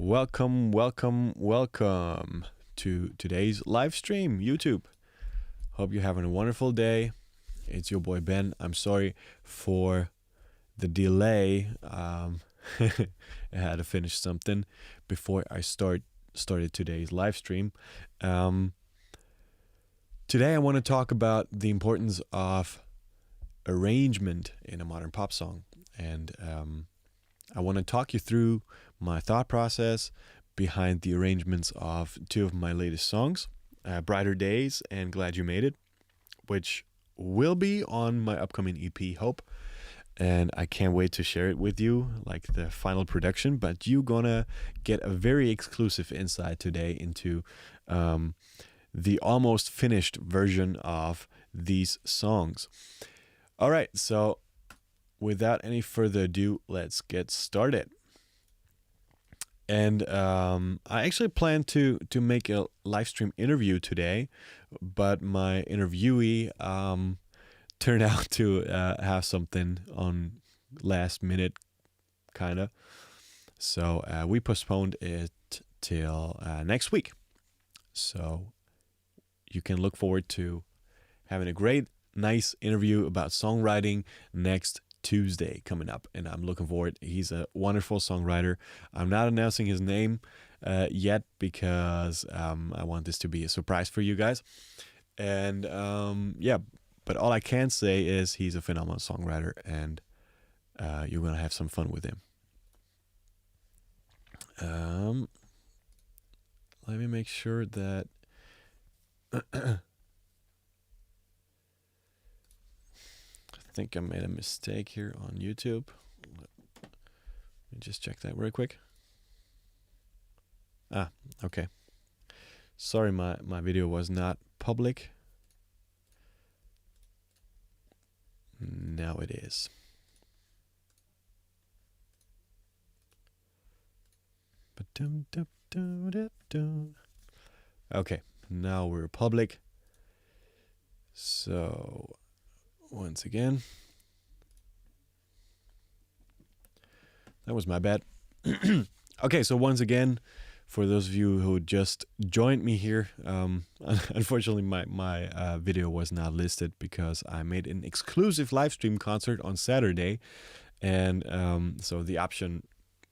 Welcome to today's live stream, YouTube. Hope you're having a wonderful day. It's your boy Ben. I'm sorry for the delay. I had to finish something before I started today's live stream. Today I want to talk about the importance of arrangement in a modern pop song, and I want to talk you through my thought process behind the arrangements of two of my latest songs, Brighter Days and Glad You Made It, which will be on my upcoming EP, Hope. And I can't wait to share it with you, like the final production, but you're gonna get a very exclusive insight today into the almost finished version of these songs. All right, so without any further ado, let's get started. And I actually planned to make a live stream interview today, but my interviewee turned out to have something on last minute, kind of. So we postponed it till next week. So you can look forward to having a great, nice interview about songwriting next Tuesday coming up, and I'm looking forward. He's a wonderful songwriter. I'm not announcing his name yet because I want this to be a surprise for you guys. And but all I can say is he's a phenomenal songwriter, and you're gonna have some fun with him. Let me make sure that I think I made a mistake here on YouTube. Let me just check that real quick. Okay. Sorry, my video was not public. Now it is. Okay, now we're public. So once again, that was my bad. Okay, so once again, for those of you who just joined me here, unfortunately my video was not listed because I made an exclusive live stream concert on Saturday, and so the option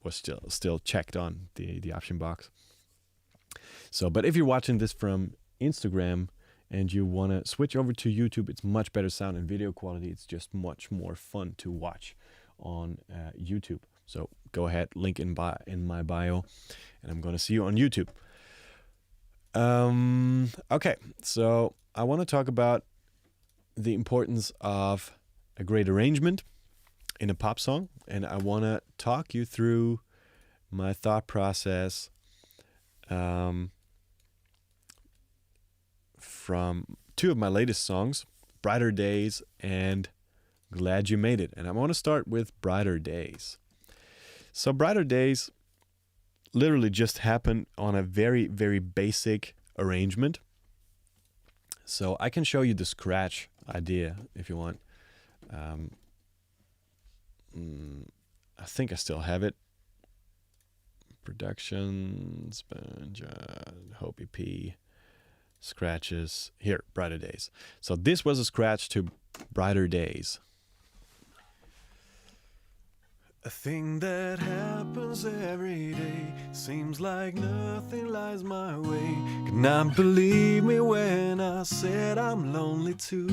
was still checked on the option box. So, but if you're watching this from Instagram and you want to switch over to YouTube, it's much better sound and video quality. It's just much more fun to watch on YouTube. So go ahead, link in my bio, and I'm going to see you on YouTube. Okay, so I want to talk about the importance of a great arrangement in a pop song, and I want to talk you through my thought process from two of my latest songs, Brighter Days and Glad You Made It. And I want to start with Brighter Days. So Brighter Days literally just happened on a very, very basic arrangement. So I can show you the scratch idea if you want. I think I still have it. Productions, Benni Jud, Hope EP. Scratches here, Brighter Days. So this was a scratch to Brighter Days. A thing that happens every day, seems like nothing lies my way. Could not believe me when I said I'm lonely too.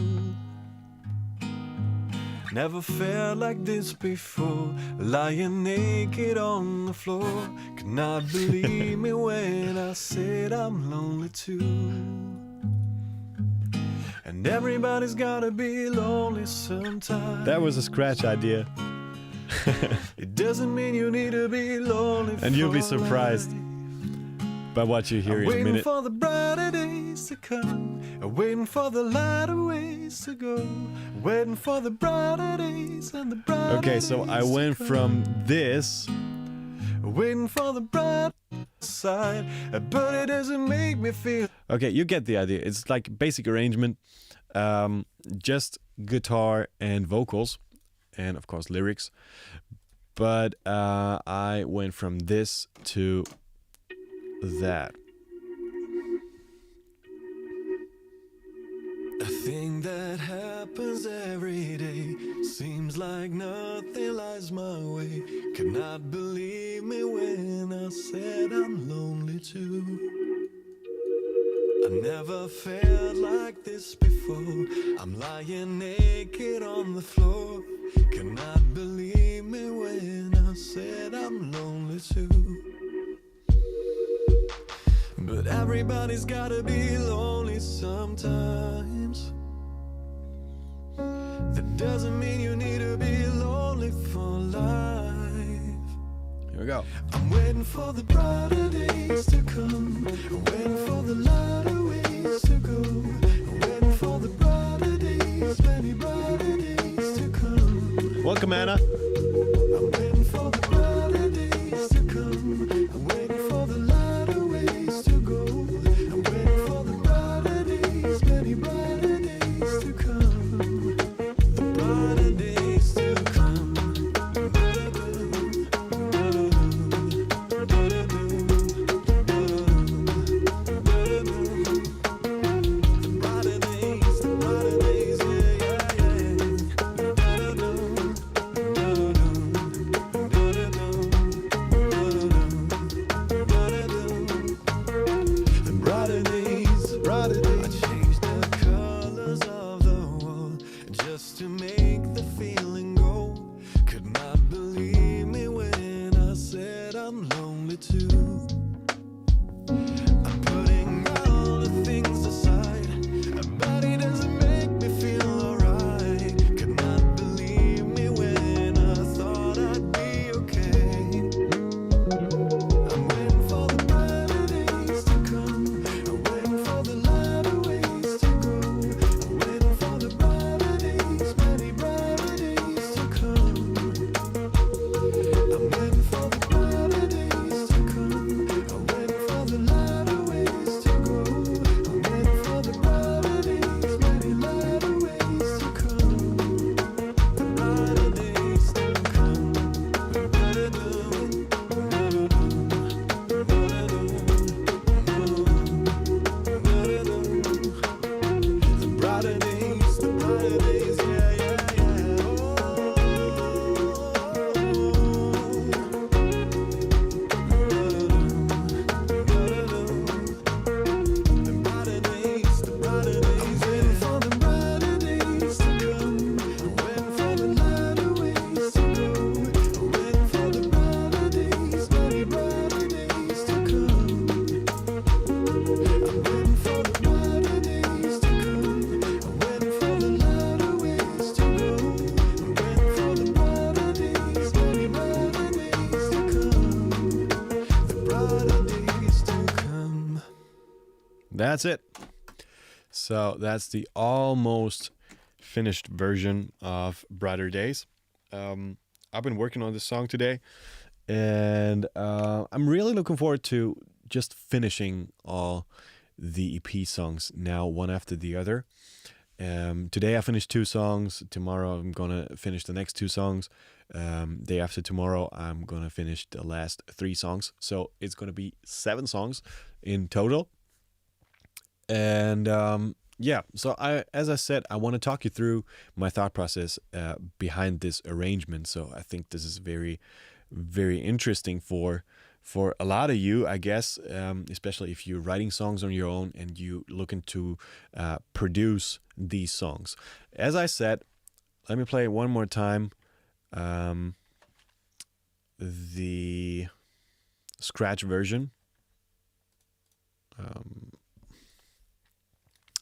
Never felt like this before, lying naked on the floor. Could not believe me when I said I'm lonely too. And everybody's gotta be lonely sometimes. That was a scratch idea. It doesn't mean you need to be lonely. And you'll be surprised by what you hear in a minute. Waiting for the brighter days to come, waiting for the lighter ways to go, waiting for the brighter days and the brighter. Okay, so I went from this, waiting for the bright side, but it doesn't make me feel. Okay, you get the idea. It's like basic arrangement, just guitar and vocals, and of course lyrics. But I went from this to that. A thing that happens every day, seems like nothing lies my way. Cannot believe me when I said I'm lonely too. I never felt like this before. I'm lying naked on the floor. Cannot believe me when I said I'm lonely too. But everybody's gotta be lonely sometimes. That doesn't mean you need to be lonely for life. Here we go. I'm waiting for the brighter days to come. I'm waiting for the lighter ways to go. I'm waiting for the brighter days, many brighter days to come. Welcome, Anna. I'm waiting for the brighter days to come. I'm waiting for the lighter ways to go. I'm waiting for the brighter days, many brighter days to come. The brighter days to come. To make the feeling go. Could not believe me when I said I'm lonely too. I'm putting all the things aside, but it doesn't make me feel alright. Could not believe me when I thought I'd be okay. I'm waiting for the brighter days to come. I'm waiting for the lighter ways to go. I'm waiting for the brighter days, many brighter days to come. I'm waiting for the brighter days to come. I'm waiting for the lighter ways to go. I'm waiting for the brighter days, many lighter ways to come. The brighter days to come. The brighter days, yeah, yeah, yeah. The brighter days, the brighter days. I'm waiting for the brighter days to come. I'm waiting for the lighter ways to go. I'm waiting for the brighter days, many brighter days to come. I'm waiting for the brighter days to come. I'm waiting for the lighter ways to go. I'm waiting for the brighter days, many brighter days to come. The brighter days to come. That's it. So that's the almost finished version of Brighter Days. I've been working on this song today, and I'm really looking forward to just finishing all the EP songs now, one after the other. Today I finished 2 songs. Tomorrow I'm gonna finish the next 2 songs. Day after tomorrow I'm gonna finish the last 3 songs. So it's gonna be 7 songs in total. And yeah, so as I said, I want to talk you through my thought process behind this arrangement. So I think this is very, very interesting for a lot of you, I guess, especially if you're writing songs on your own and you looking to produce these songs. As I said, let me play it one more time. The scratch version.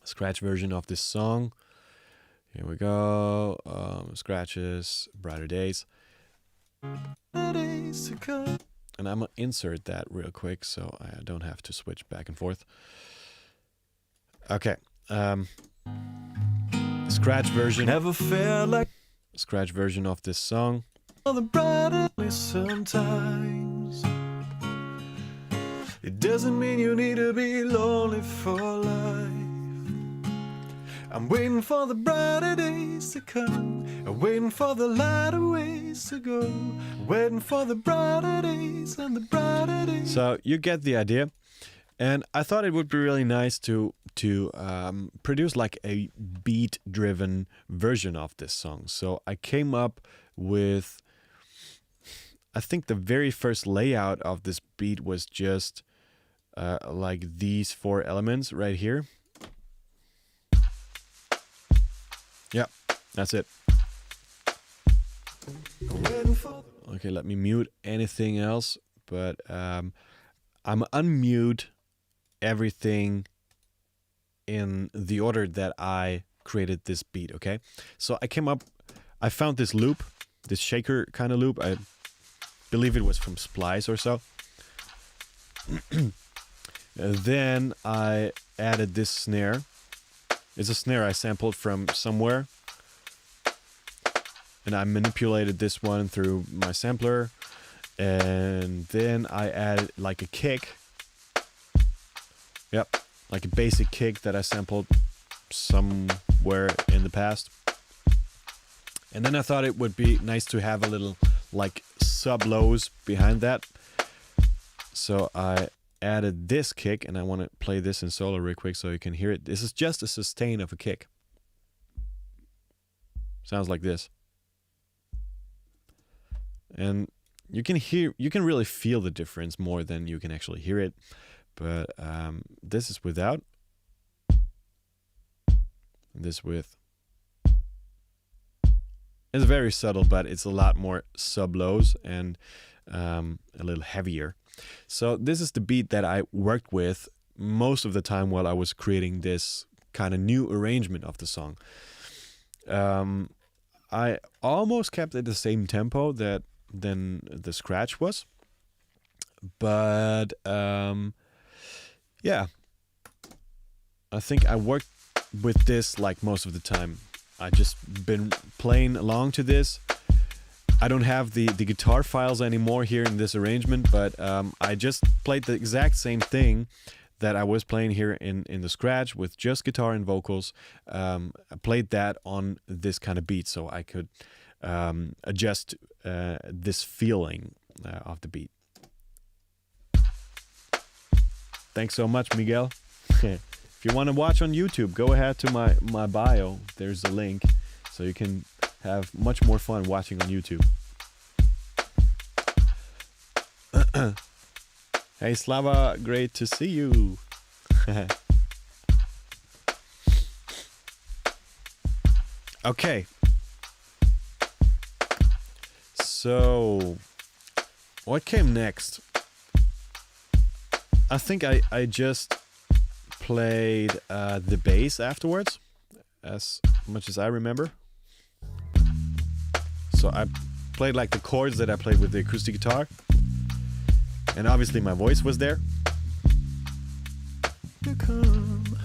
Scratch version of this song. Here we go. Scratches, Brighter Days. And I'm gonna insert that real quick so I don't have to switch back and forth. Okay. Scratch version. Never felt like Scratch version of this song. all the brighter sometimes. It doesn't mean you need to be lonely for life. I'm waiting for the brighter days to come. I'm waiting for the lighter ways to go. Waiting for the brighter days and the brighter days. So you get the idea. And I thought it would be really nice to produce like a beat-driven version of this song. So I came up with, I think the very first layout of this beat was just like these 4 elements right here. Yeah, that's it. Okay, let me mute anything else, but I'm unmute everything in the order that I created this beat, okay? So I found this loop, this shaker kind of loop. I believe it was from Splice or so. Then I added this snare. It's a snare I sampled from somewhere. And I manipulated this one through my sampler. And then I added like a kick. Yep, like a basic kick that I sampled somewhere in the past. And then I thought it would be nice to have a little like sub-lows behind that. So I added this kick, and I want to play this in solo real quick so you can hear it. This is just a sustain of a kick. Sounds like this. And you can really feel the difference more than you can actually hear it. But this is without. This with. It's very subtle, but it's a lot more sub-lows and a little heavier. So this is the beat that I worked with most of the time while I was creating this kind of new arrangement of the song. I almost kept it the same tempo than the scratch was. But yeah, I think I worked with this like most of the time. I just been playing along to this. I don't have the guitar files anymore here in this arrangement, but I just played the exact same thing that I was playing here in the scratch with just guitar and vocals. I played that on this kind of beat so I could adjust this feeling of the beat. Thanks so much, Miguel. If you want to watch on YouTube, go ahead to my bio. There's a link, so you can have much more fun watching on YouTube. Hey Slava, great to see you. Okay. So, what came next? I think I just played the bass afterwards, as much as I remember. So I played like the chords that I played with the acoustic guitar, and obviously my voice was there. To come.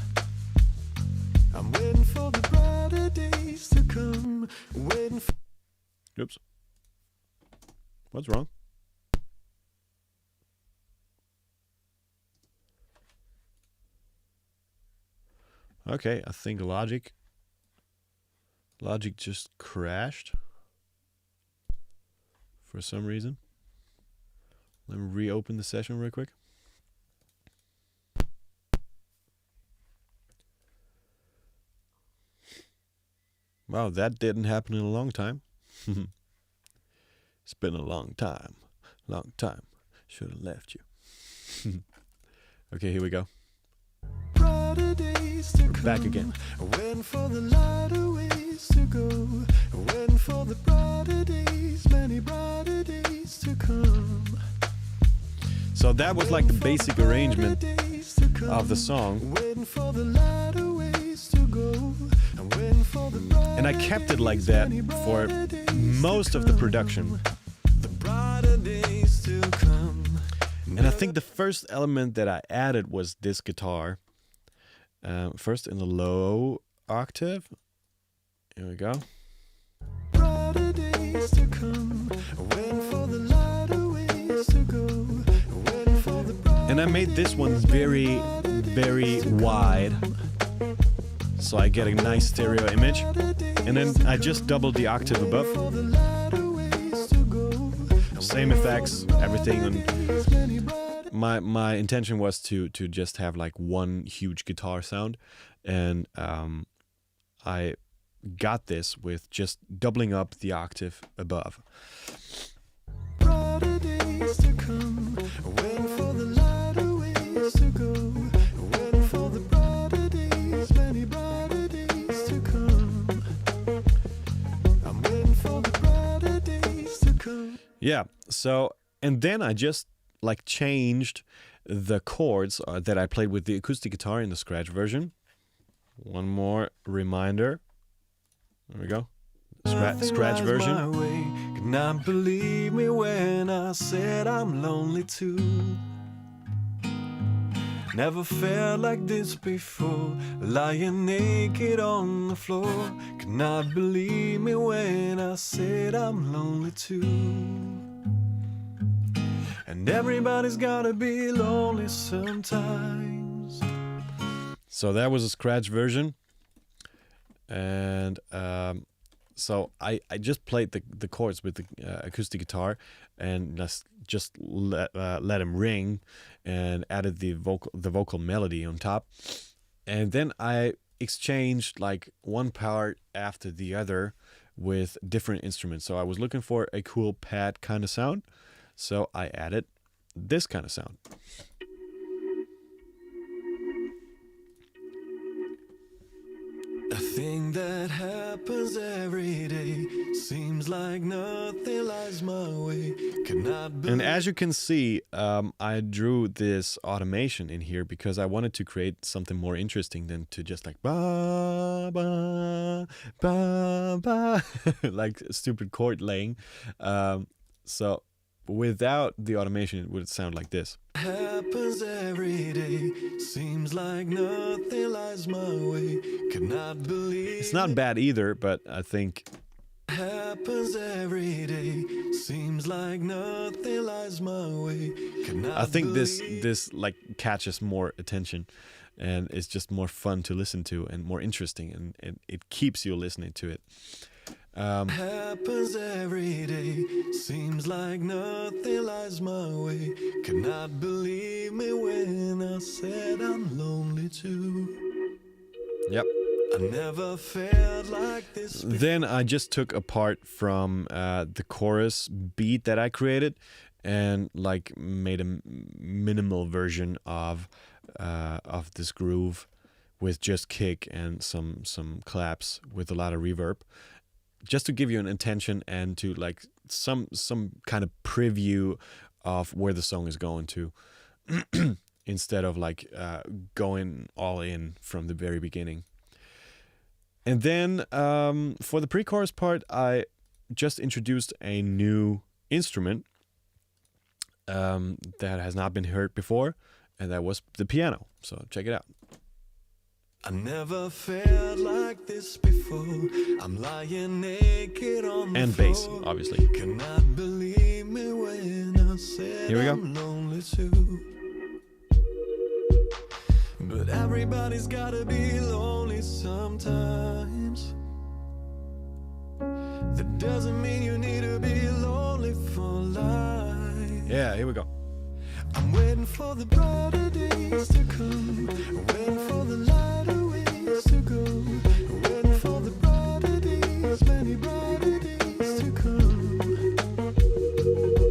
I'm waiting for the brighter days to come. Waiting for. Oops. What's wrong? Okay, I think Logic just crashed for some reason. Let me reopen the session real quick. Wow, that didn't happen in a long time. It's been a long time. Should have left you. Okay, here we go. Back again. Waiting for the lighter ways to go. Waiting for the brighter days, many brighter days to come. So that was like the basic arrangement of the song. Waiting for the lighter ways to go. Waiting for the And I kept it like that for most of the production. The brighter days to come. And I think the first element that I added was this guitar. First in the low octave. Here we go. Brighter days to come. Waiting for the lighter ways to go. Waiting for the And I made this one very, very wide, so I get a nice stereo image. And then I just doubled the octave above. Same effects, everything on my intention was to just have like one huge guitar sound, and I got this with just doubling up the octave above. Brighter days to come, waiting for the lighter ways to go, waiting for the brighter days, many brighter days to come. I'm waiting for the brighter days to come. Yeah, so, and then I just like changed the chords that I played with the acoustic guitar in the scratch version. One more reminder. There we go. Scratch version. Could not believe me when I said I'm lonely too. Never felt like this before, lying naked on the floor. Could not believe me when I said I'm lonely too. And everybody's gotta be lonely sometimes. So that was a scratch version. And so I just played the chords with the acoustic guitar and just let them ring, and added the vocal melody on top. And then I exchanged like one part after the other with different instruments. So I was looking for a cool pad kind of sound, so I added this kind of sound. A thing that happens every day, seems like nothing lies my way. Cannot be. And as you can see, I drew this automation in here because I wanted to create something more interesting than to just like ba ba ba ba like stupid chord laying. So without the automation, it would sound like this. Happens every day, seems like nothing lies my way. Cannot believe. It's not bad either, but I think Happens every day, seems like nothing lies my way. I think this like catches more attention, and it's just more fun to listen to and more interesting, and it keeps you listening to it. Happens every day, seems like nothing lies my way. Cannot believe me when I said I'm lonely too. Yep. I never felt like this before. Then I just took apart from the chorus beat that I created and like made a minimal version of this groove with just kick and some claps with a lot of reverb, just to give you an intention and to like some kind of preview of where the song is going to, instead of like going all in from the very beginning. And then for the pre-chorus part, I just introduced a new instrument that has not been heard before, and that was the piano. So check it out. I never felt like this before. I'm lying naked on the And floor. bass, obviously. Cannot believe me when I said Here we go. I'm lonely too. But everybody's gotta be lonely sometimes. That doesn't mean you need to be lonely for life. Yeah, here we go. I'm waiting for the brighter days to come, waiting for the lighter ways to go, waiting for the brighter days, many brighter days to come.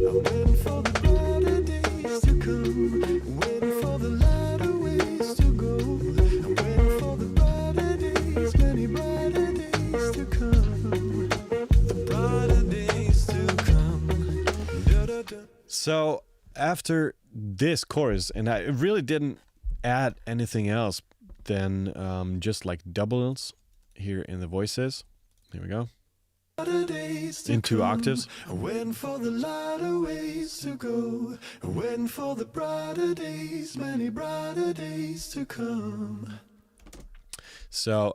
I'm waiting for the brighter days to come, waiting for the lighter ways to go. I'm waiting for the brighter days, many brighter days to come. The brighter days to come. Da, da, da. So after this chorus, and I really didn't add anything else than just like doubles here in the voices. Here we go. In 2 octaves. Waiting for the lighter ways to go, waiting for the brighter days, many brighter days to come. So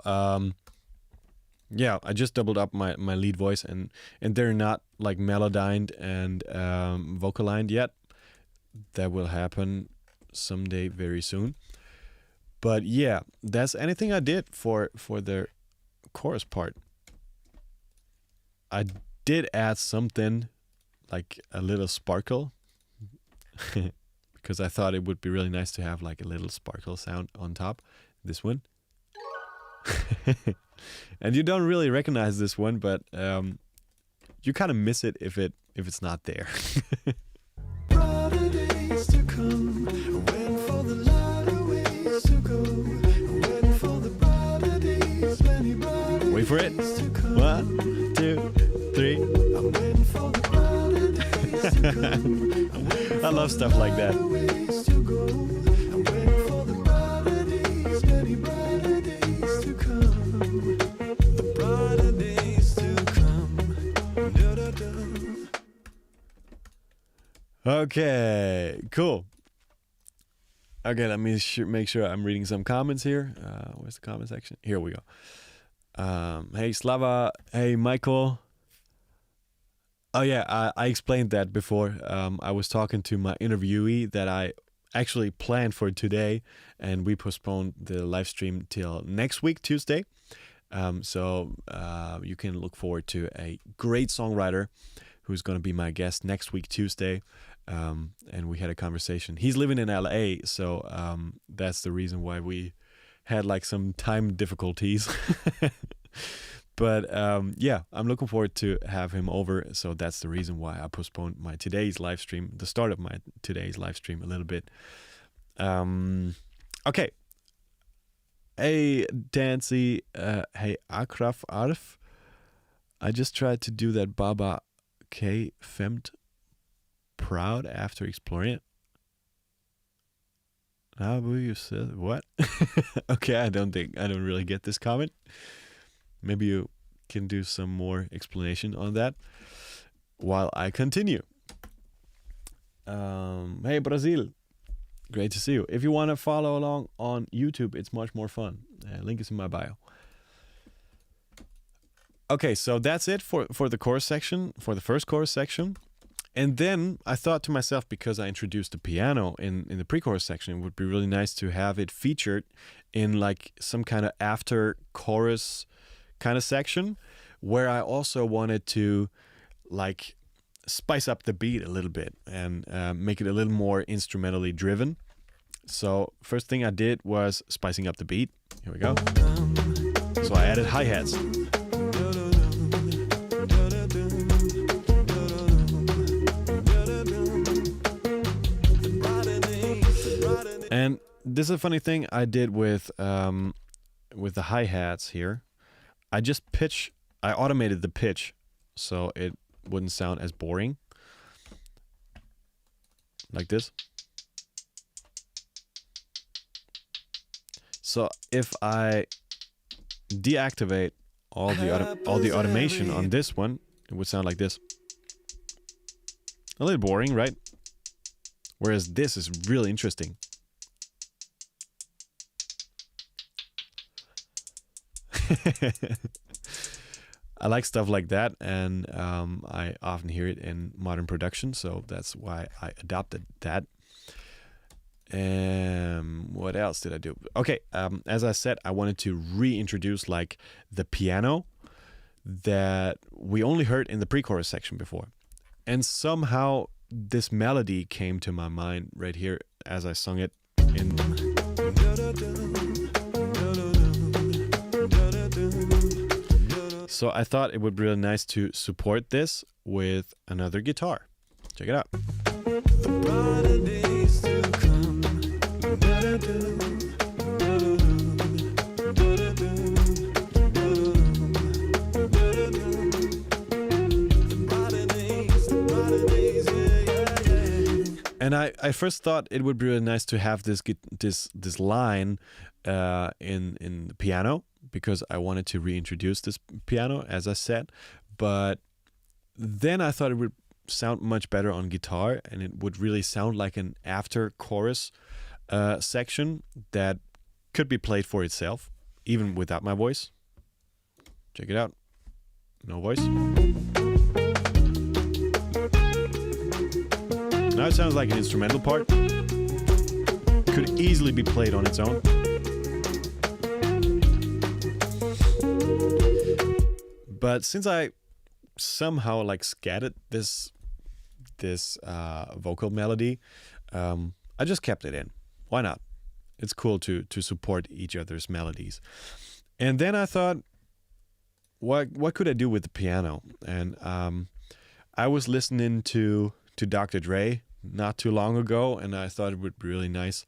yeah, I just doubled up my lead voice, and they're not like melodined and vocalined yet. That will happen someday very soon. But yeah, that's anything I did for the chorus part. I did add something like a little sparkle because I thought it would be really nice to have like a little sparkle sound on top. This one. And you don't really recognize this one, but you kind of miss it if it's not there. Brighter days to come, waiting for the lighter ways to go, waiting for the brighter days, many brighter Wait for it. days to come. 1, 2, 3. I'm waiting for the brighter days to come. I'm waiting I love stuff like that. for ways to go. I'm waiting for the brighter days, many brighter days to come. The brighter days to come. Da-da-da. Okay, cool. Okay, let me make sure I'm reading some comments here. Where's the comment section? Here we go. Hey, Slava. Hey, Michael. Oh, yeah, I explained that before. I was talking to my interviewee that I actually planned for today, and we postponed the live stream till next week, Tuesday. So you can look forward to a great songwriter who's going to be my guest next week, Tuesday. And we had a conversation. He's living in LA, so that's the reason why we had like some time difficulties. But yeah, I'm looking forward to have him over. So that's the reason why I postponed my today's live stream, the start of my today's live stream a little bit. Okay. Hey, Dancy. Hey, Akraf Arf. I just tried to do that Baba K Femt proud after exploring it. Abu, you said what? Okay, I don't really get this comment. Maybe you can do some more explanation on that while I continue. Hey, Brazil. Great to see you. If you want to follow along on YouTube, it's much more fun. Link is in my bio. Okay, so that's it for the chorus section, for the first chorus section. And then I thought to myself, because I introduced the piano in the pre-chorus section, it would be really nice to have it featured in like some kind of after chorus kind of section, where I also wanted to like spice up the beat a little bit and make it a little more instrumentally driven. So first thing I did was spicing up the beat. Here we go. So I added hi-hats. And this is a funny thing I did with the hi-hats here. I automated the pitch so it wouldn't sound as boring. Like this. So if I deactivate all the automation on this one, it would sound like this. A little boring, right? Whereas this is really interesting. I like stuff like that, and I often hear it in modern production, so that's why I adopted that. What else did I do? Okay, as I said, I wanted to reintroduce like the piano that we only heard in the pre-chorus section before. And somehow this melody came to my mind right here as I sung it in... So I thought it would be really nice to support this with another guitar. Check it out. And I first thought it would be really nice to have this line in the piano, because I wanted to reintroduce this piano, as I said. But then I thought it would sound much better on guitar, and it would really sound like an after chorus section that could be played for itself, even without my voice. Check it out. No voice. Now it sounds like an instrumental part. Could easily be played on its own. But since I somehow like scattered this vocal melody, I I just kept it in. Why not? It's cool to support each other's melodies. And then I thought, what could I do with the piano? And I was listening to Dr. Dre not too long ago, and I thought it would be really nice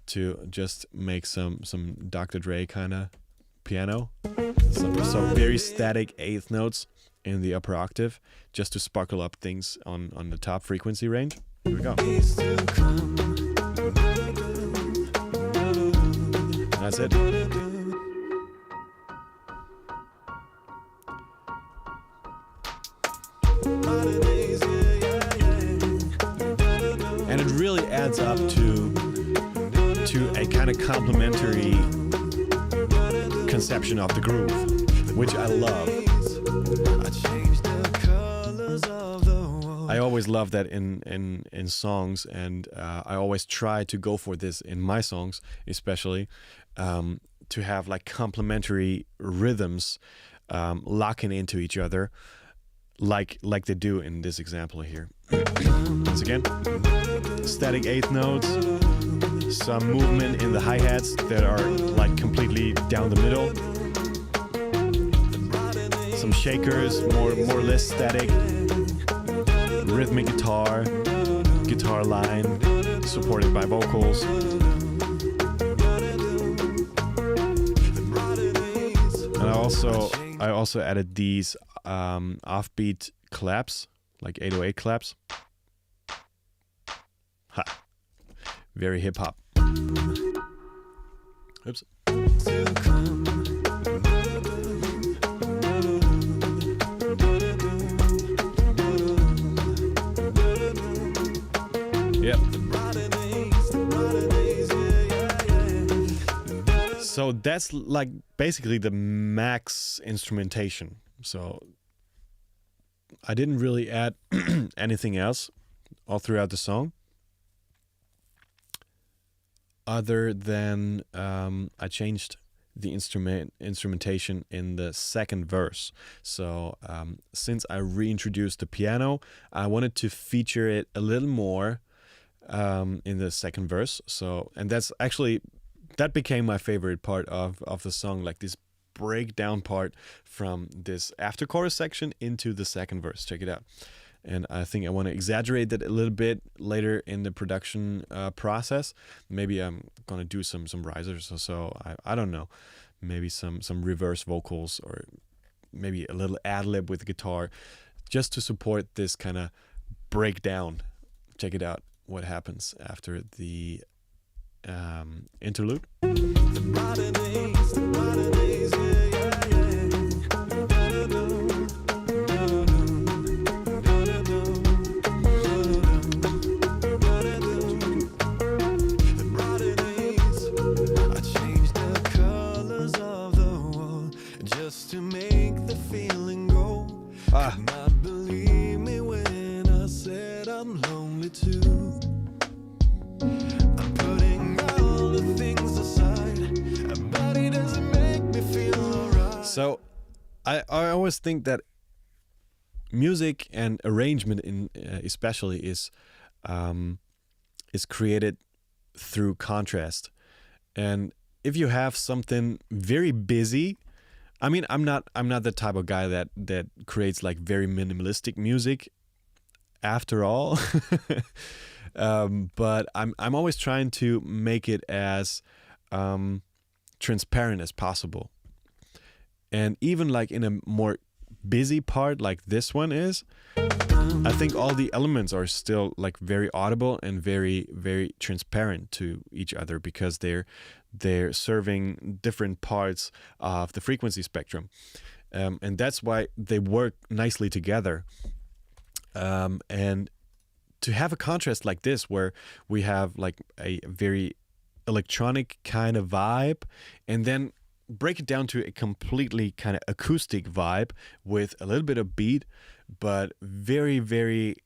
to just make some Dr. Dre kind of piano. So very static eighth notes in the upper octave, just to sparkle up things on the top frequency range. Here we go. That's it. And it really adds up to a kind of complementary conception of the groove, which I love. I always love that in songs, and I always try to go for this in my songs, especially to have like complementary rhythms locking into each other, like they do in this example here. Once again, static eighth notes, some movement in the hi-hats that are like completely down the middle, some shakers, more or less static, rhythmic guitar line supported by vocals. And I also added these offbeat claps, like 808 claps. Ha. Very hip hop. Oops. Yep. So that's like basically the max instrumentation. So I didn't really add anything else all throughout the song, other than I changed the instrumentation in the second verse. So since I reintroduced the piano, I wanted to feature it a little more in the second verse. So, and that became my favorite part of the song, like this breakdown part from this after chorus section into the second verse. Check it out. And I think I want to exaggerate that a little bit later in the production process. Maybe I'm going to do some risers or so. I don't know. Maybe some reverse vocals, or maybe a little ad-lib with the guitar, just to support this kind of breakdown. Check it out, what happens after the interlude. To make the feeling go. Could not believe me when I said I'm lonely too. I'm putting all the things aside, but it doesn't make me feel alright. So I always think that music and arrangement especially is created through contrast. And if you have something very busy, I mean, I'm not the type of guy that creates like very minimalistic music, after all. But I'm always trying to make it as transparent as possible. And even like in a more busy part like this one is, I think all the elements are still like very audible and very, very transparent to each other, because they're serving different parts of the frequency spectrum. And that's why they work nicely together. And to have a contrast like this, where we have like a very electronic kind of vibe, and then break it down to a completely kind of acoustic vibe with a little bit of beat, but very, very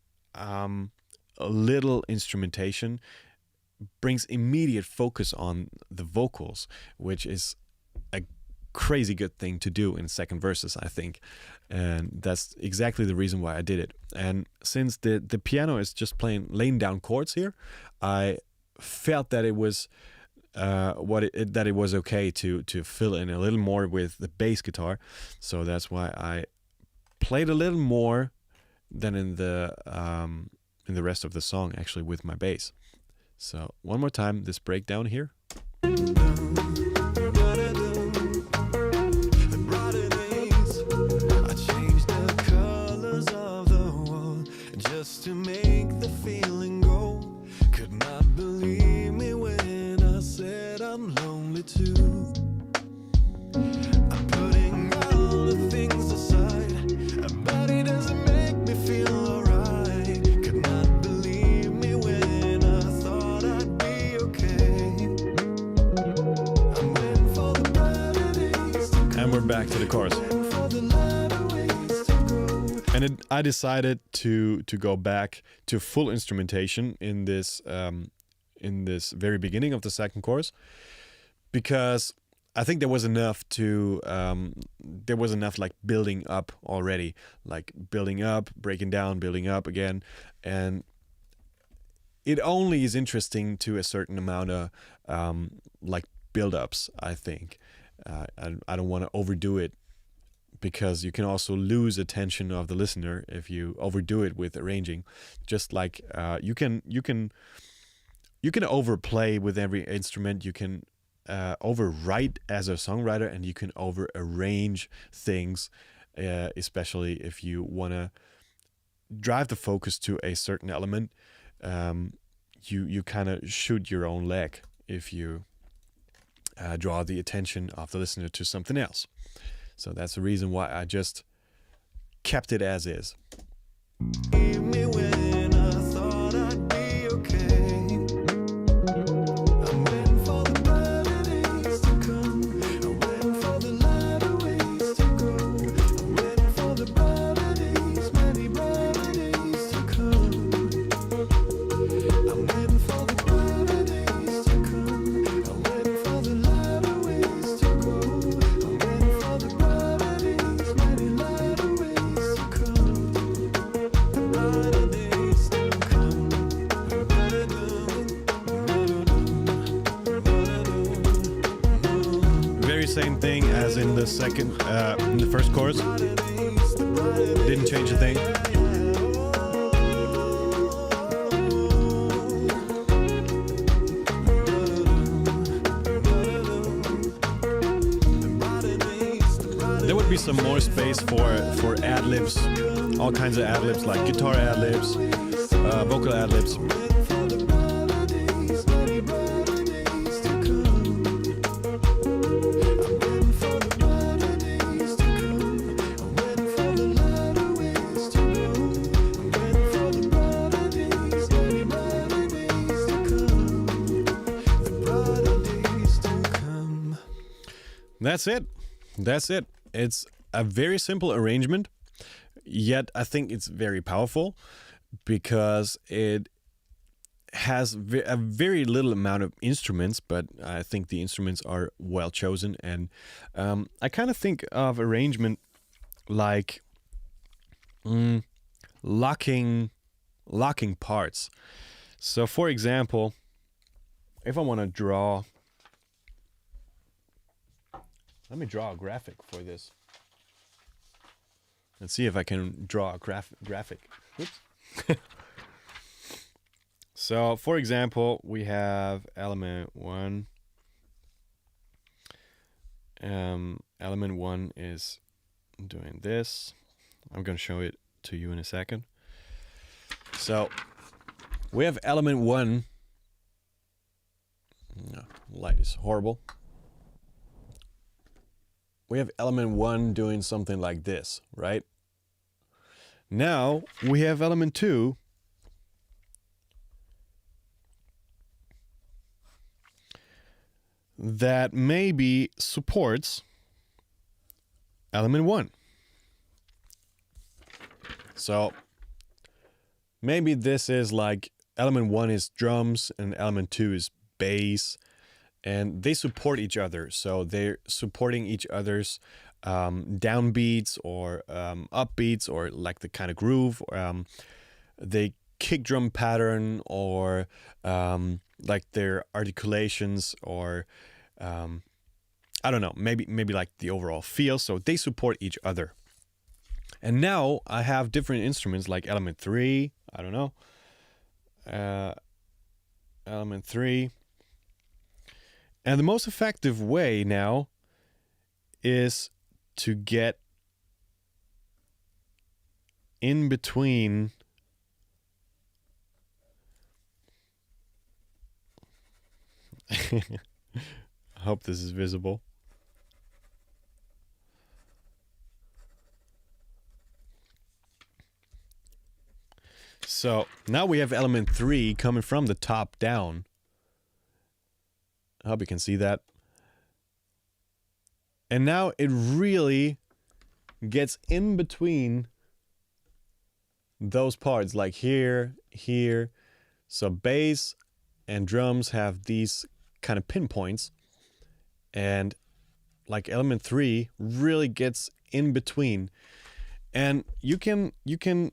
little instrumentation, brings immediate focus on the vocals, which is a crazy good thing to do in second verses, I think. And that's exactly the reason why I did it. And since the piano is just laying down chords here, I felt that it was that it was okay to fill in a little more with the bass guitar. So that's why I played a little more than in the rest of the song, actually, with my bass. So one more time, this breakdown here. Just to make the feeling go. Could not believe me when I said I'm lonely too. I'm putting all the things aside, but it doesn't make me feel alright. Could not believe me when I thought I'd be okay. I'm waiting for the brighter days to come. And we're back to the chorus. And I decided to go back to full instrumentation in this very beginning of the second chorus, because I think there was enough like building up already, like building up, breaking down, building up again, and it only is interesting to a certain amount of like build-ups. I think I don't want to overdo it, because you can also lose attention of the listener if you overdo it with arranging. Just like you can overplay with every instrument. You can overwrite as a songwriter, and you can over-arrange things, especially if you want to drive the focus to a certain element. You kind of shoot your own leg if you draw the attention of the listener to something else. So that's the reason why I just kept it as is. Leave me when I thought I'd be okay. I'm waiting for the brighter days to come. I'm waiting for the lighter ways to go. I'm waiting for the brighter days, many brighter days to come. I'm waiting for the brighter days to come. I'm waiting for the lighter ways to go. I'm waiting for the brighter days, many lighter ways to come. The brighter days to come. Very same thing as in the first chorus. Didn't change a thing. There would be some more space for ad-libs, all kinds of ad-libs, like guitar ad-libs, vocal ad-libs. That's it. It's a very simple arrangement, yet I think it's very powerful, because it has a very little amount of instruments, but I think the instruments are well chosen. And I kind of think of arrangement like locking parts. So for example, if I want to draw, let me draw a graphic for this. Let's see if I can draw a graphic. Oops. So, for example, we have element 1. Element 1 is doing this. I'm going to show it to you in a second. So, we have element 1. Light is horrible. We have element 1 doing something like this, right? Now we have element 2 that maybe supports element 1. So maybe this is like element 1 is drums and element 2 is bass. And they support each other, so they're supporting each other's downbeats or upbeats, or like the kind of groove, the kick drum pattern, or like their articulations, or I don't know, maybe like the overall feel. So they support each other. And now I have different instruments like element 3, I don't know, element 3. And the most effective way now is to get in between I hope this is visible. So now we have element 3 coming from the top down. I hope you can see that. And now it really gets in between those parts, like here, here. So bass and drums have these kind of pinpoints, and like element 3 really gets in between. And you can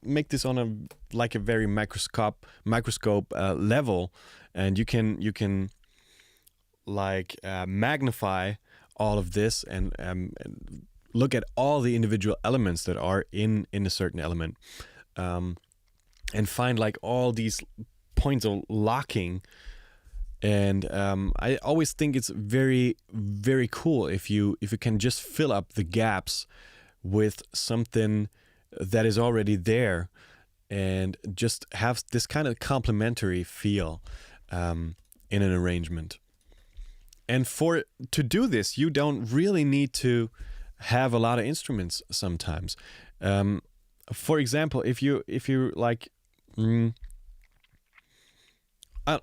make this on a very microscope level, and you can like magnify all of this and look at all the individual elements that are in a certain element, and find like all these points of locking. And I always think it's very, very cool if you can just fill up the gaps with something that is already there, and just have this kind of complementary feel in an arrangement. And to do this, you don't really need to have a lot of instruments sometimes. For example, if you like,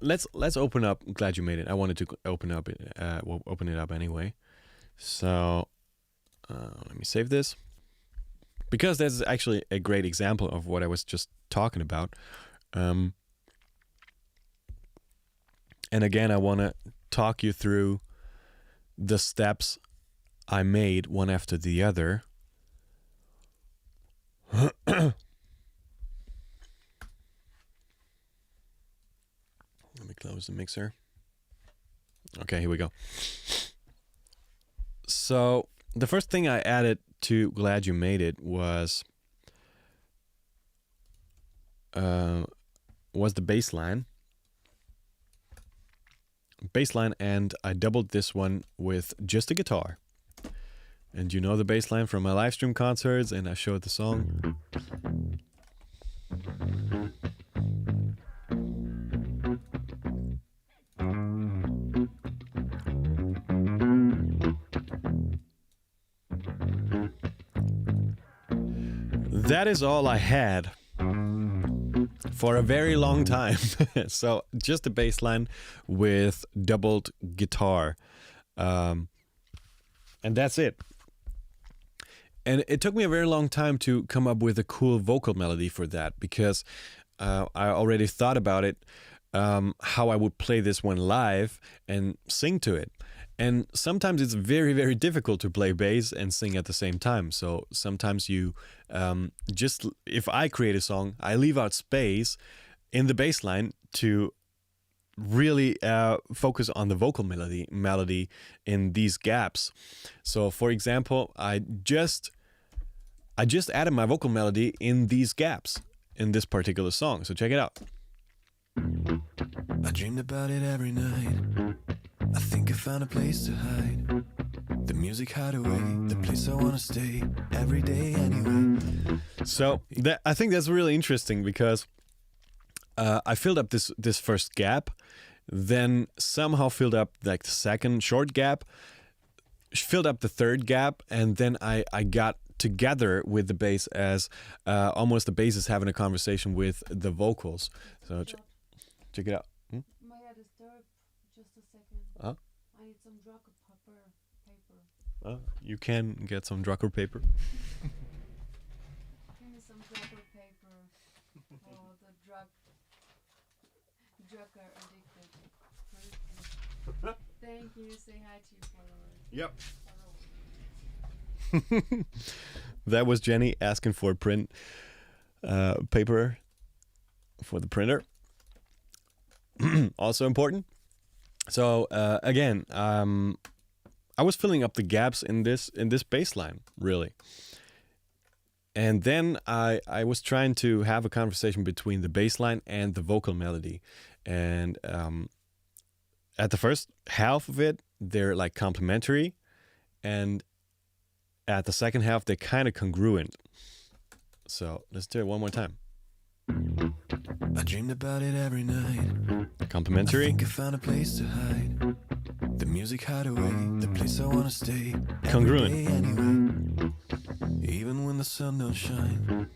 let's open up Glad You Made It. I wanted to open it up anyway. So let me save this, because that's actually a great example of what I was just talking about. And again, I want to talk you through the steps I made one after the other. Let me close the mixer. Okay, here we go. So the first thing I added to Glad You Made It was the bass line, and I doubled this one with just a guitar. And you know the bass line from my live stream concerts, and I showed the song. That is all I had for a very long time. So just a bass line with doubled guitar. And that's it. And it took me a very long time to come up with a cool vocal melody for that, because I already thought about it, how I would play this one live and sing to it. And sometimes it's very, very difficult to play bass and sing at the same time. So sometimes you if I create a song, I leave out space in the bass line to really focus on the vocal melody in these gaps. So for example, I just added my vocal melody in these gaps in this particular song. So check it out. I dreamed about it every night. I think I found a place to hide. The music hideaway, the place I wanna stay every day anyway. So I think that's really interesting, because I filled up this first gap, then somehow filled up like the second short gap, filled up the third gap, and then I got together with the bass as almost the bass is having a conversation with the vocals. So check it out. My head is disturbed. Just a second. Huh? I need some Drucker paper. You can get some Drucker paper. Give me some Drucker paper. Oh, the Drucker addicted. Thank you. Say hi to your followers. Yep. That was Jenny asking for print paper for the printer. Also important. So again, I was filling up the gaps in this bass line, really. And then I was trying to have a conversation between the bass line and the vocal melody. And at the first half of it, they're like complementary. And at the second half, they're kind of congruent. So let's do it one more time. I dreamed about it every night. I Complementary. think I found a place to hide. The music hideaway, the place I wanna stay. Congruent. Every day anyway. Even when the sun don't shine,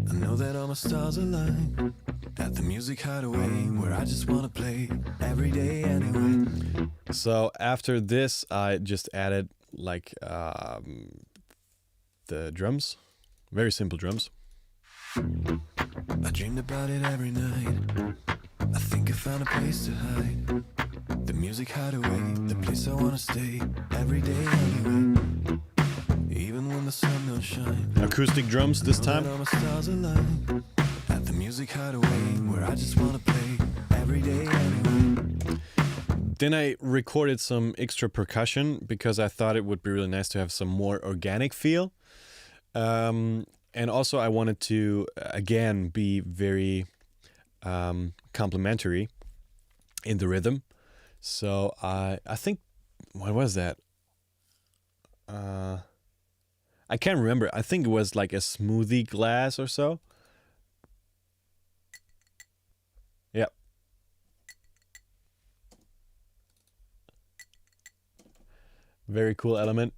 I know that all my stars align. At the music hideaway, where I just wanna play. Every day anyway. So after this, I just added like the drums, very simple drums. I dreamed about it every night. I think I found a place to hide. The music hideaway, the place I wanna stay. Every day anyway. Even when the sun don't shine. Acoustic drums this time. All my stars align. At the music hideaway, where I just wanna play. Every day anyway. Then I recorded some extra percussion because I thought it would be really nice to have some more organic feel. And also I wanted to, again, be very complementary in the rhythm. So I think, what was that? I can't remember. I think it was like a smoothie glass or so. Yep. Very cool element.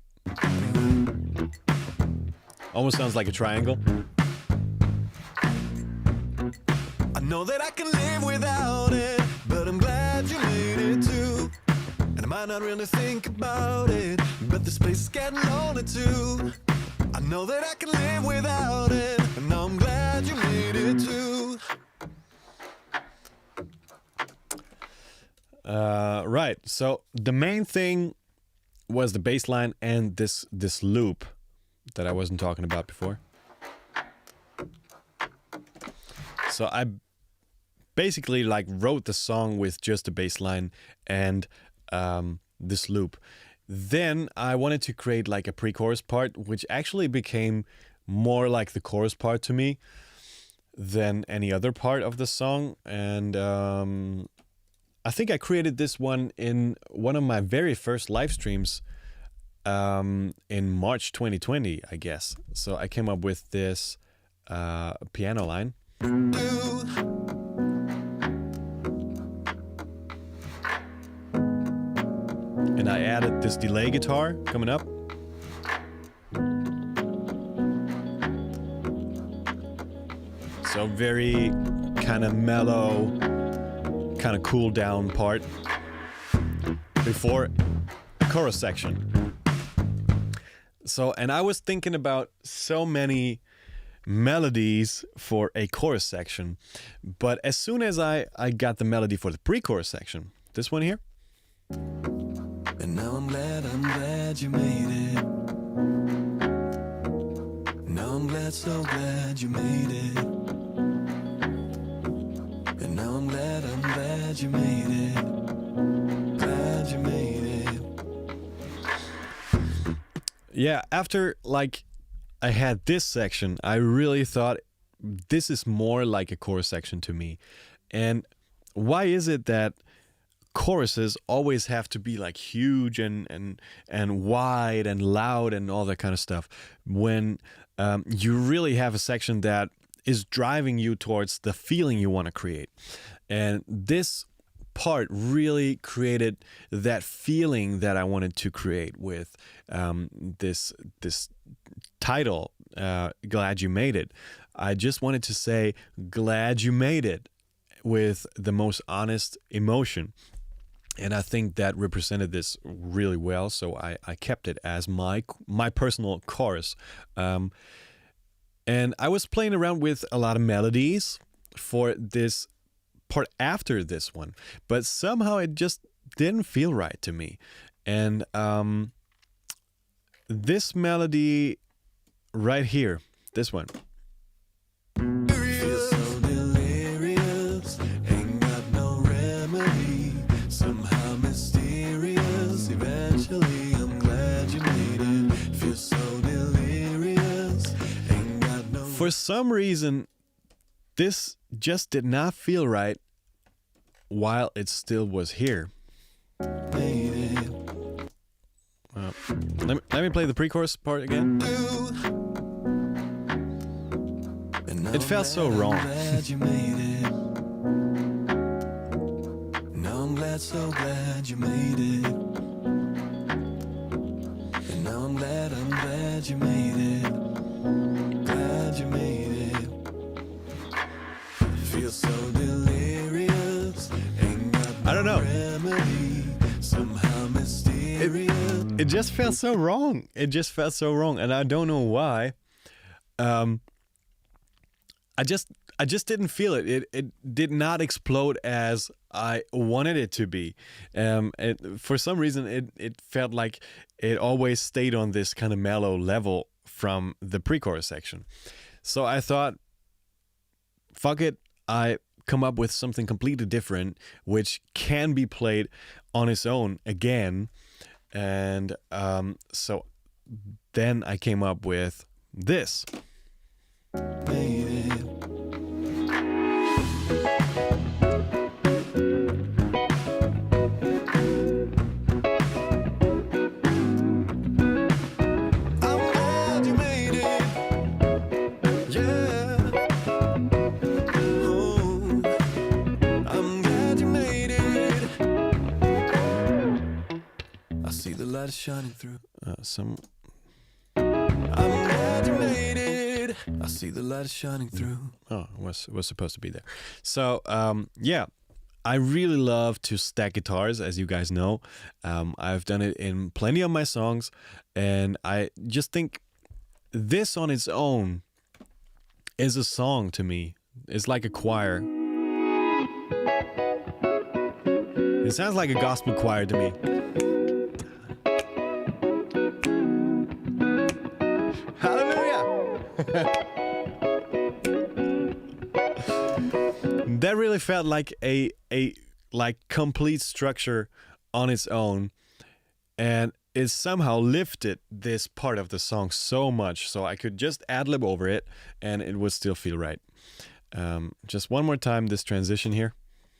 Almost sounds like a triangle. I know that I can live without it, but I'm glad you made it too. And I might not really think about it, but this place is getting lonely too. I know that I can live without it, and now I'm glad you made it too. Right. So the main thing was the bass line and this loop that I wasn't talking about before. So I basically like wrote the song with just the bass line and this loop. Then I wanted to create like a pre-chorus part, which actually became more like the chorus part to me than any other part of the song. And I think I created this one in one of my very first live streams in March 2020, I guess. So I came up with this piano line. And I added this delay guitar coming up. So very kind of mellow, kind of cool down part before the chorus section. So, and I was thinking about so many melodies for a chorus section, but as soon as I got the melody for the pre-chorus section, this one here. And now I'm glad you made it. Now I'm glad, so glad you made it. And now I'm glad you made it. Glad you made it. Yeah, after like I had this section, I really thought this is more like a chorus section to me. And why is it that choruses always have to be like huge and wide and loud and all that kind of stuff when you really have a section that is driving you towards the feeling you want to create? And this part really created that feeling that I wanted to create with this title, Glad You Made It. I just wanted to say glad you made it with the most honest emotion. And I think that represented this really well, so I kept it as my personal chorus. And I was playing around with a lot of melodies for this part after this one, but somehow it just didn't feel right to me. And this melody right here, this one. Feel so delirious, ain't got no remedy. Somehow for some reason, this just did not feel right while it still was here. Let me play the pre-chorus part again. It felt so wrong. Now I'm glad, so glad you made it. And now I'm glad you made it. Glad you made it. Feel so delirious. Ain't got I don't know. remedy. Somehow mysterious. It just felt so wrong. It just felt so wrong, and I don't know why. I just didn't feel it. It did not explode as I wanted it to be. For some reason, it felt like it always stayed on this kind of mellow level from the pre-chorus section. So I thought, fuck it, I come up with something completely different, which can be played on its own again. And so then I came up with this. Light is shining through. I'm glad you made it. I see the light is shining through. Oh, was supposed to be there. So yeah, I really love to stack guitars, as you guys know. I've done it in plenty of my songs, and I just think this on its own is a song to me. It's like a choir. It sounds like a gospel choir to me. That really felt like a like complete structure on its own, and it somehow lifted this part of the song so much, so I could just ad-lib over it and it would still feel right. Just one more time, this transition here.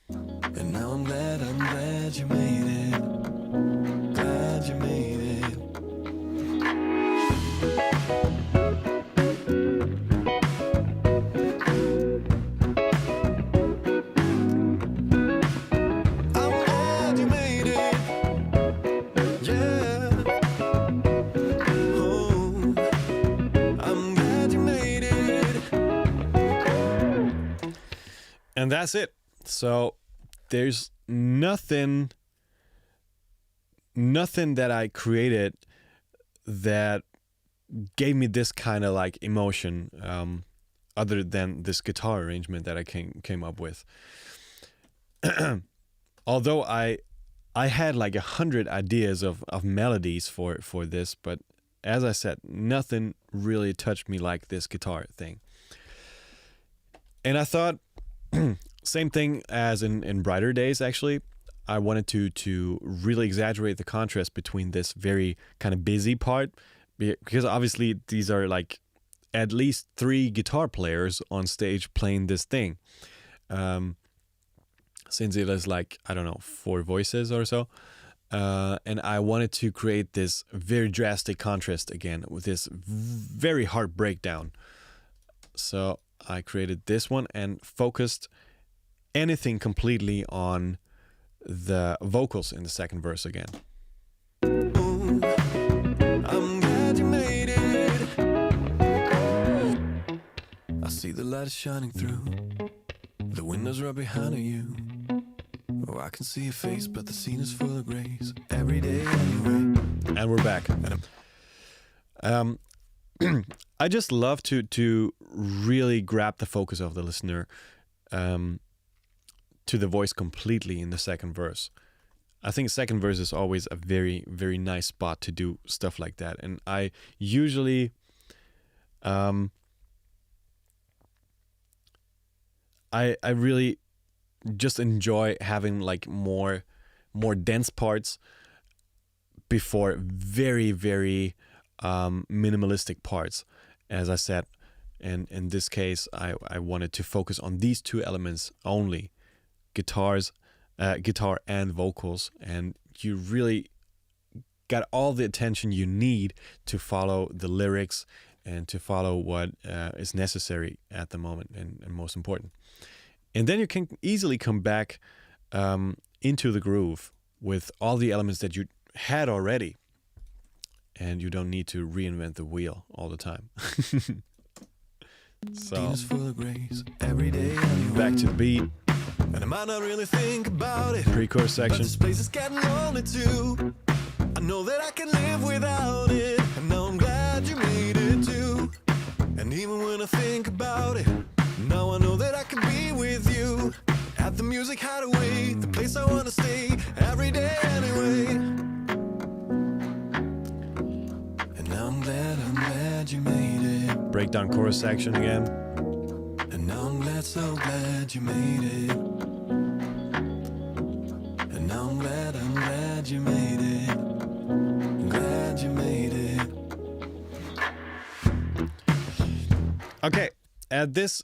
And now I'm glad you made it. Glad you made it. And that's it. So there's nothing that I created that gave me this kind of like emotion, other than this guitar arrangement that I came up with. Although I had like 100 ideas of melodies for this, but as I said, nothing really touched me like this guitar thing. And I thought, same thing as in Brighter Days, actually. I wanted to really exaggerate the contrast between this very kind of busy part, because obviously these are like at least 3 guitar players on stage playing this thing. Since it is like, I don't know, 4 voices or so. And I wanted to create this very drastic contrast again with this very hard breakdown. So I created this one and focused anything completely on the vocals in the second verse again. I'm glad you made it. I see the light is shining through. The windows right behind you. Oh, I can see your face, but the scene is full of grace. Every day anyway. And we're back. I just love to really grab the focus of the listener to the voice completely in the second verse. I think second verse is always a very, very nice spot to do stuff like that. And I usually I really just enjoy having like more dense parts before very, very minimalistic parts. As I said, And in this case, I wanted to focus on these two elements only, guitar and vocals, and you really got all the attention you need to follow the lyrics and to follow what is necessary at the moment and most important. And then you can easily come back into the groove with all the elements that you had already, and you don't need to reinvent the wheel all the time. So every day back to the beat, and I might not really think about it, pre-chorus but section. this place is getting lonely too. I know that I can live without it, and now I'm glad you made it too. And even when I think about it, now I know that I can be with you at the music hideaway, the place I wanna stay every day anyway. And now I'm glad you made it. Breakdown chorus section again. And now I'm so glad you made it. And now I'm glad you made it. Glad you made it. Okay, at this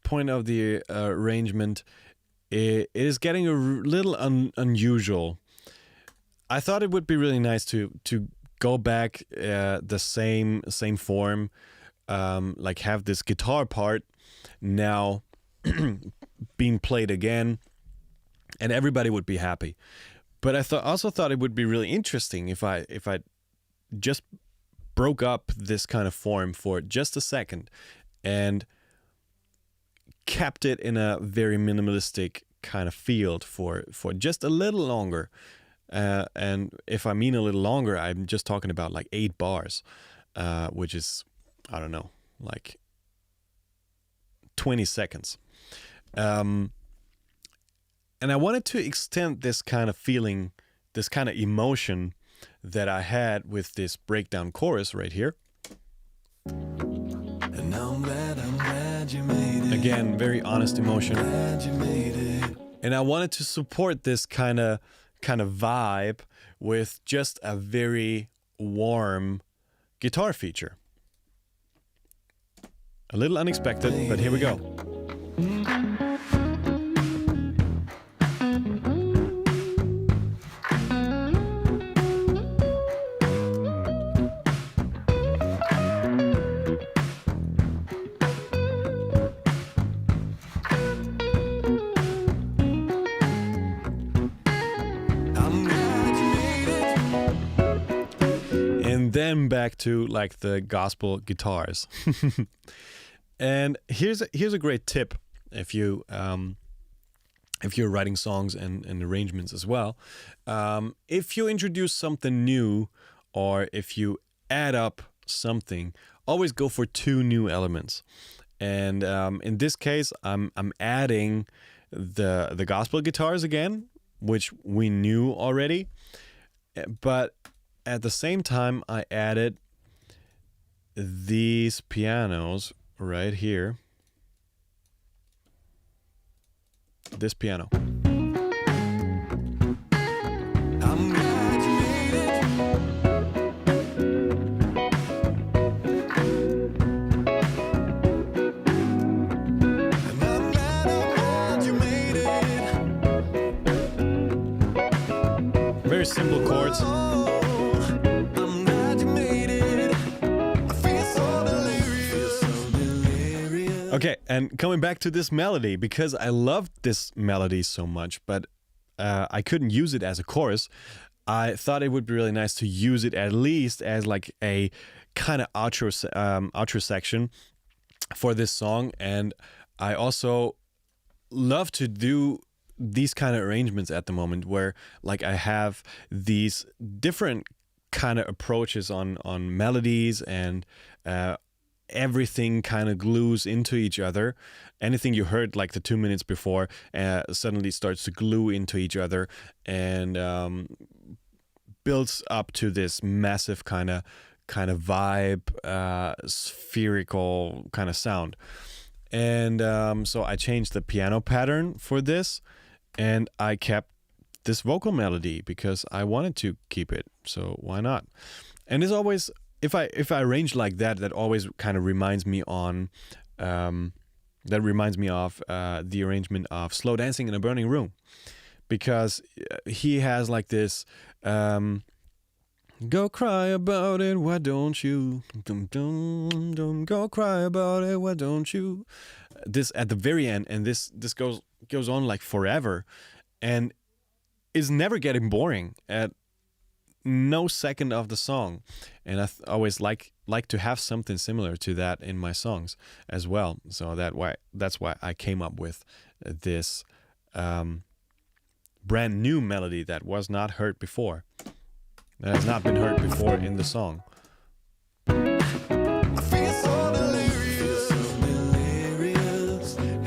point of the arrangement, it is getting a little unusual. I thought it would be really nice to go back the same form, like have this guitar part now being played again, and everybody would be happy. But I also thought it would be really interesting if I just broke up this kind of form for just a second and kept it in a very minimalistic kind of field for just a little longer. And if I mean a little longer, I'm just talking about like 8 bars, which is, I don't know, like 20 seconds. And I wanted to extend this kind of feeling, this kind of emotion that I had with this breakdown chorus right here. And now I'm glad you made it. Again, very honest emotion. Glad you made it. And I wanted to support this kind of vibe with just a very warm guitar feature. A little unexpected, but here we go. And then back to like the gospel guitars. And here's a great tip if you're writing songs and arrangements as well. If you introduce something new, or if you add up something, always go for 2 new elements. And in this case, I'm adding the gospel guitars again, which we knew already, but at the same time I added these pianos right here. This piano. I'm glad you made it. And I'm glad you made it. Very simple chords. I'm glad you made it. I feel so delirious. Okay, and coming back to this melody, because I loved this melody so much, but I couldn't use it as a chorus. I thought it would be really nice to use it at least as like a kind of outro section for this song. And I also love to do these kind of arrangements at the moment, where like I have these different kind of approaches on melodies, and everything kind of glues into each other. Anything you heard like the 2 minutes before suddenly starts to glue into each other, and builds up to this massive kind of vibe, spherical kind of sound. And so I changed the piano pattern for this, and I kept this vocal melody because I wanted to keep it, so why not? And as always, if I arrange like that, that always kind of reminds me on that reminds me of the arrangement of Slow Dancing in a Burning Room, because he has like this go cry about it, why don't you? Dum, dum, dum, go cry about it, why don't you? This at the very end, and this goes on like forever, and is never getting boring at no second of the song. And I always like to have something similar to that in my songs as well. So that's why I came up with this brand new melody that was not heard before. That has not been heard before in the song. I feel so delirious,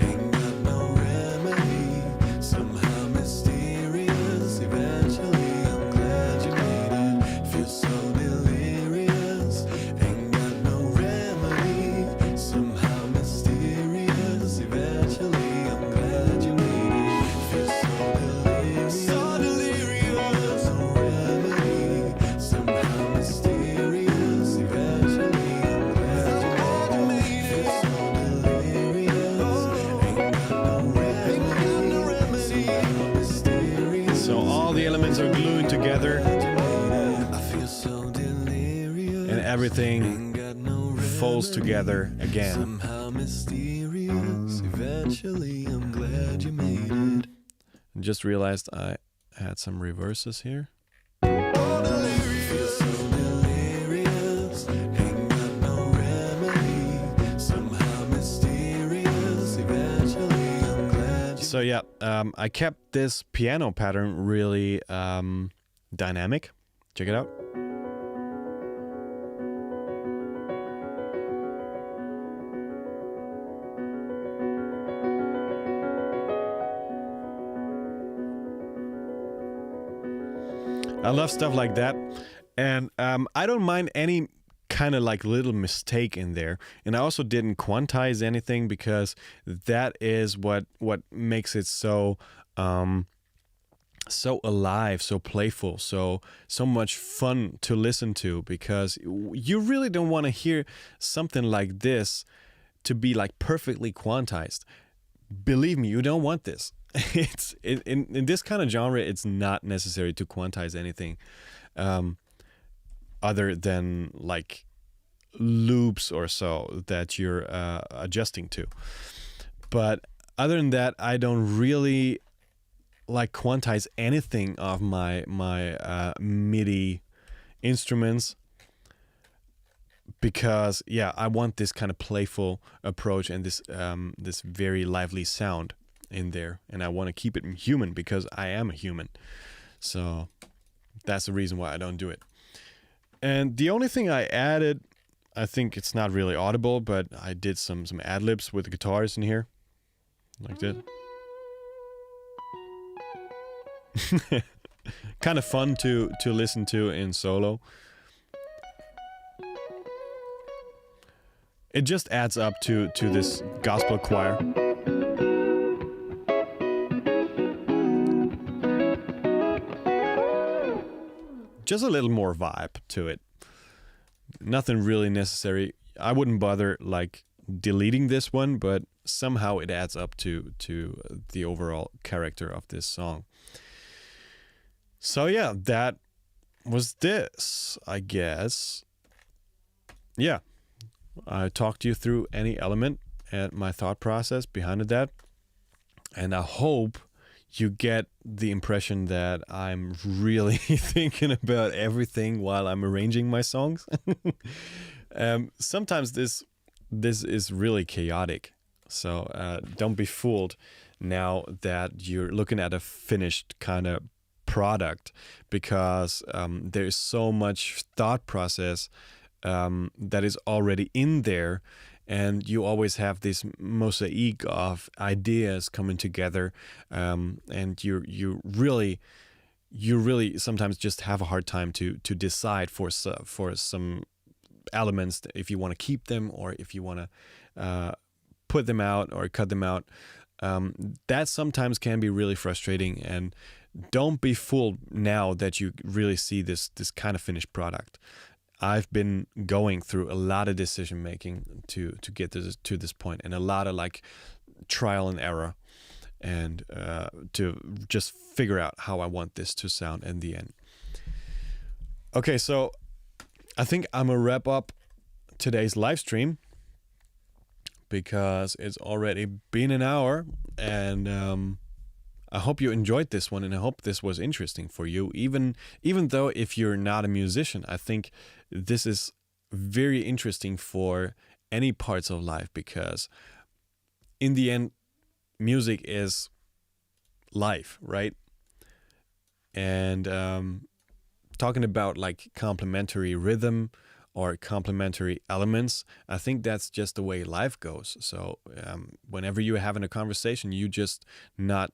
ain't got no remedy, somehow mysterious, eventually I'm glad you made it. Feel so delirious, ain't got no remedy, somehow mysterious, eventually I'm glad you made it. Feel so delirious, no remedy, somehow mysterious, eventually I'm glad you made it. Feel so delirious, ain't got no remedy, somehow mysterious. So all the elements are glued together, I feel so delirious, and everything ain't got no folds remedy, together again. somehow mysterious, eventually I'm glad you made it. Just realized I had some reverses here. Feel so delirious, ain't got no remedy, somehow mysterious, eventually I'm glad you. So yeah, I kept this piano pattern really dynamic. Check it out. I love stuff like that, and I don't mind any kind of like little mistake in there. And I also didn't quantize anything, because that is what makes it so so alive, so playful, so much fun to listen to, because you really don't want to hear something like this to be like perfectly quantized. Believe me, you don't want this. It's in this kind of genre, it's not necessary to quantize anything other than like loops or so that you're adjusting to. But other than that, I don't really like quantize anything of my MIDI instruments, because yeah, I want this kind of playful approach and this very lively sound in there, and I want to keep it human, because I am a human. So that's the reason why I don't do it. And the only thing I added, I think it's not really audible, but I did some ad-libs with the guitars in here, like that. Kind of fun to listen to in solo. It just adds up to this gospel choir. Just a little more vibe to it. Nothing really necessary. I wouldn't bother like deleting this one, but somehow it adds up to the overall character of this song. So yeah, that was this, I guess. Yeah, I talked you through any element and my thought process behind that, and I hope you get the impression that I'm really thinking about everything while I'm arranging my songs. Sometimes this is really chaotic, so don't be fooled now that you're looking at a finished kind of product, because there's so much thought process that is already in there, and you always have this mosaic of ideas coming together, and you really sometimes just have a hard time to decide for some elements, if you want to keep them or if you want to put them out or cut them out. That sometimes can be really frustrating, and don't be fooled now that you really see this kind of finished product. I've been going through a lot of decision making to get to this point, and a lot of like trial and error, and to just figure out how I want this to sound in the end. Okay, so I think I'm gonna wrap up today's live stream because it's already been an hour, and I hope you enjoyed this one, and I hope this was interesting for you. Even though if you're not a musician, I think this is very interesting for any parts of life, because in the end, music is life, right? And talking about like complementary rhythm or complementary elements, I think that's just the way life goes. So whenever you're having a conversation, you just not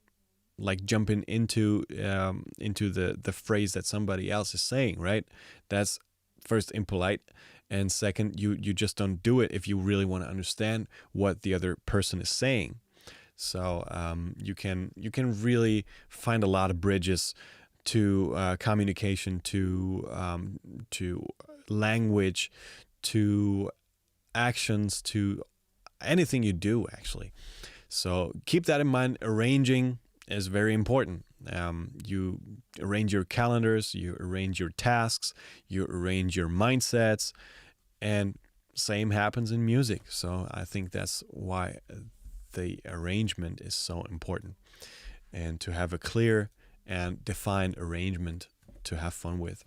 like jumping into the phrase that somebody else is saying, right? That's first impolite, and second, you just don't do it if you really want to understand what the other person is saying. So you can really find a lot of bridges to communication, to language, to actions, to anything you do, actually. So keep that in mind. Arranging is very important. You arrange your calendars, you arrange your tasks, you arrange your mindsets, and same happens in music. So I think that's why the arrangement is so important, and to have a clear and defined arrangement to have fun with.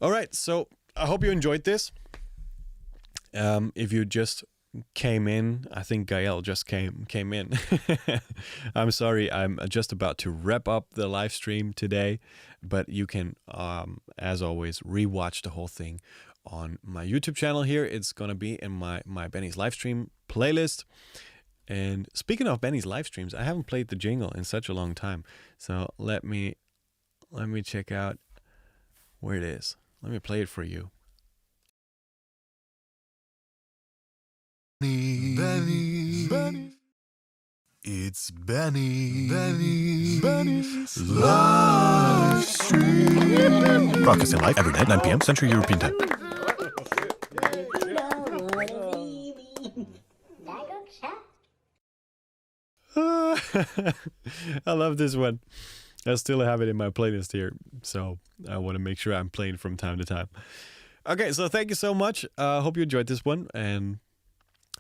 All right, so I hope you enjoyed this. If you just came in, I think Gael just came in. I'm sorry, I'm just about to wrap up the live stream today, but you can, as always, rewatch the whole thing on my YouTube channel here. It's gonna be in my Benny's live stream playlist. And speaking of Benny's live streams, I haven't played the jingle in such a long time. So let me check out where it is. Let me play it for you. Benny. It's Benny's live stream. Broadcasting live every night, 9 p.m. Central European Time. I love this one. I still have it in my playlist here, so I want to make sure I'm playing from time to time. Okay, so thank you so much. Hope you enjoyed this one, and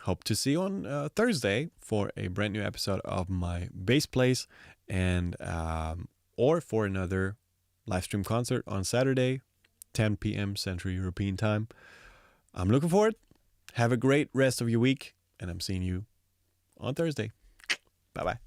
hope to see you on Thursday for a brand new episode of my bass plays, and or for another live stream concert on Saturday, 10 p.m. Central European Time. I'm looking forward. Have a great rest of your week, and I'm seeing you on Thursday. Bye-bye.